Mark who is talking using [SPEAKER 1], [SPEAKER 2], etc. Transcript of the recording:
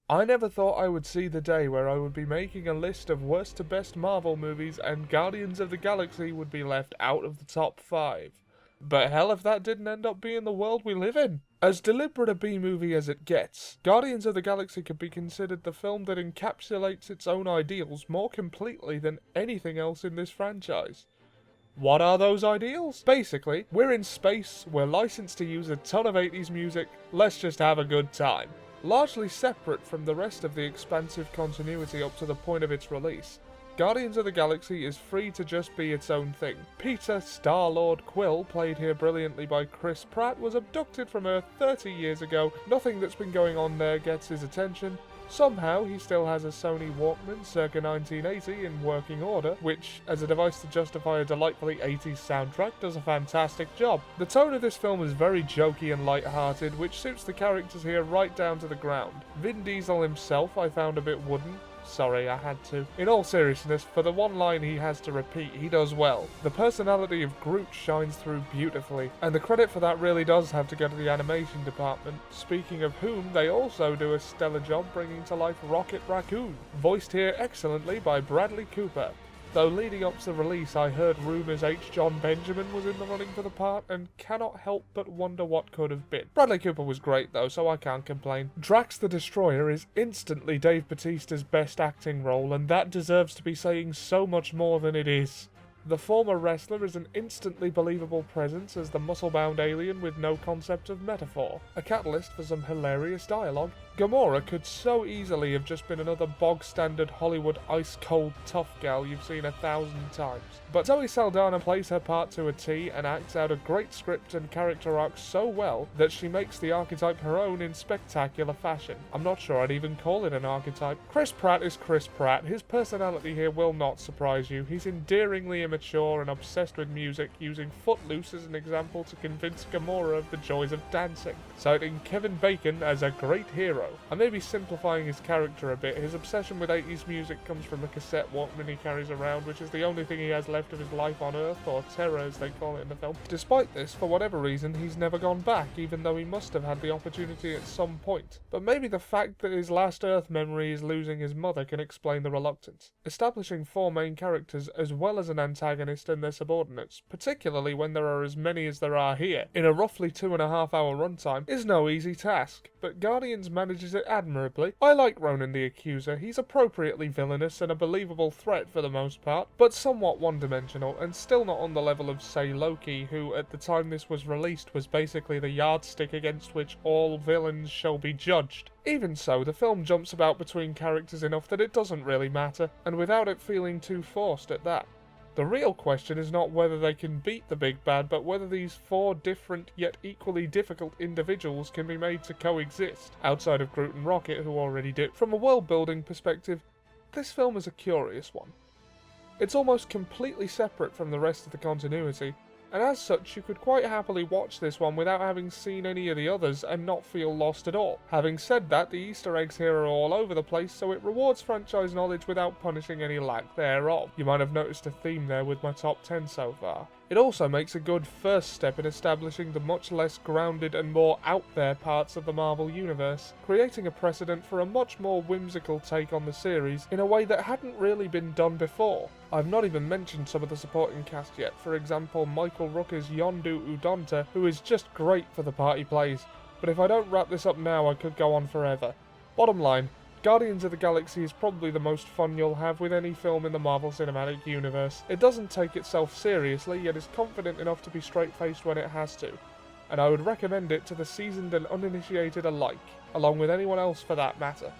[SPEAKER 1] I never thought I would see the day where I would be making a list of worst to best Marvel movies and Guardians of the Galaxy would be left out of the top 5. But hell if that didn't end up being the world we live in. As deliberate a B-movie as it gets, Guardians of the Galaxy could be considered the film that encapsulates its own ideals more completely than anything else in this franchise. What are those ideals? Basically, we're in space, we're licensed to use a ton of 80s music, let's just have a good time. Largely separate from the rest of the expansive continuity up to the point of its release, Guardians of the Galaxy is free to just be its own thing. Peter Star-Lord Quill, played here brilliantly by Chris Pratt, was abducted from Earth 30 years ago. Nothing that's been going on there gets his attention. Somehow, he still has a Sony Walkman circa 1980 in working order, which, as a device to justify a delightfully 80s soundtrack, does a fantastic job. The tone of this film is very jokey and light-hearted, which suits the characters here right down to the ground. Vin Diesel himself I found a bit wooden. Sorry, I had to. In all seriousness, for the one line he has to repeat, he does well. The personality of Groot shines through beautifully, and the credit for that really does have to go to the animation department, speaking of whom they also do a stellar job bringing to life Rocket Raccoon, voiced here excellently by Bradley Cooper. Though leading up to the release I heard rumours H. John Benjamin was in the running for the part, and cannot help but wonder what could have been. Bradley Cooper was great though, so I can't complain. Drax the Destroyer is instantly Dave Bautista's best acting role, and that deserves to be saying so much more than it is. The former wrestler is an instantly believable presence as the muscle-bound alien with no concept of metaphor, a catalyst for some hilarious dialogue. Gamora could so easily have just been another bog-standard Hollywood ice-cold tough gal you've seen 1,000 times. But Zoe Saldana plays her part to a T and acts out a great script and character arc so well that she makes the archetype her own in spectacular fashion. I'm not sure I'd even call it an archetype. Chris Pratt is Chris Pratt. His personality here will not surprise you. He's endearingly immature and obsessed with music, using Footloose as an example to convince Gamora of the joys of dancing, citing Kevin Bacon as a great hero. I may be simplifying his character a bit. His obsession with 80s music comes from a cassette Walkman he carries around, which is the only thing he has left of his life on Earth, or Terra as they call it in the film. Despite this, for whatever reason, he's never gone back, even though he must have had the opportunity at some point. But maybe the fact that his last Earth memory is losing his mother can explain the reluctance. Establishing 4 main characters as well as an antagonist and their subordinates, particularly when there are as many as there are here, in a roughly 2.5 hour runtime, is no easy task. But Guardians manages it admirably. I like Ronan the Accuser. He's appropriately villainous and a believable threat for the most part, but somewhat one-dimensional, and still not on the level of, say, Loki, who at the time this was released was basically the yardstick against which all villains shall be judged. Even so, the film jumps about between characters enough that it doesn't really matter, and without it feeling too forced at that. The real question is not whether they can beat the big bad, but whether these 4 different yet equally difficult individuals can be made to coexist, outside of Groot and Rocket who already do. From a world-building perspective, this film is a curious one. It's almost completely separate from the rest of the continuity, and as such you could quite happily watch this one without having seen any of the others and not feel lost at all. Having said that, the Easter eggs here are all over the place, so it rewards franchise knowledge without punishing any lack thereof. You might have noticed a theme there with my top 10 so far. It also makes a good first step in establishing the much less grounded and more out there parts of the Marvel Universe, creating a precedent for a much more whimsical take on the series in a way that hadn't really been done before. I've not even mentioned some of the supporting cast yet, for example Michael Rooker's Yondu Udonta, who is just great for the part he plays, but if I don't wrap this up now I could go on forever. Bottom line, Guardians of the Galaxy is probably the most fun you'll have with any film in the Marvel Cinematic Universe. It doesn't take itself seriously, yet is confident enough to be straight-faced when it has to, and I would recommend it to the seasoned and uninitiated alike, along with anyone else for that matter.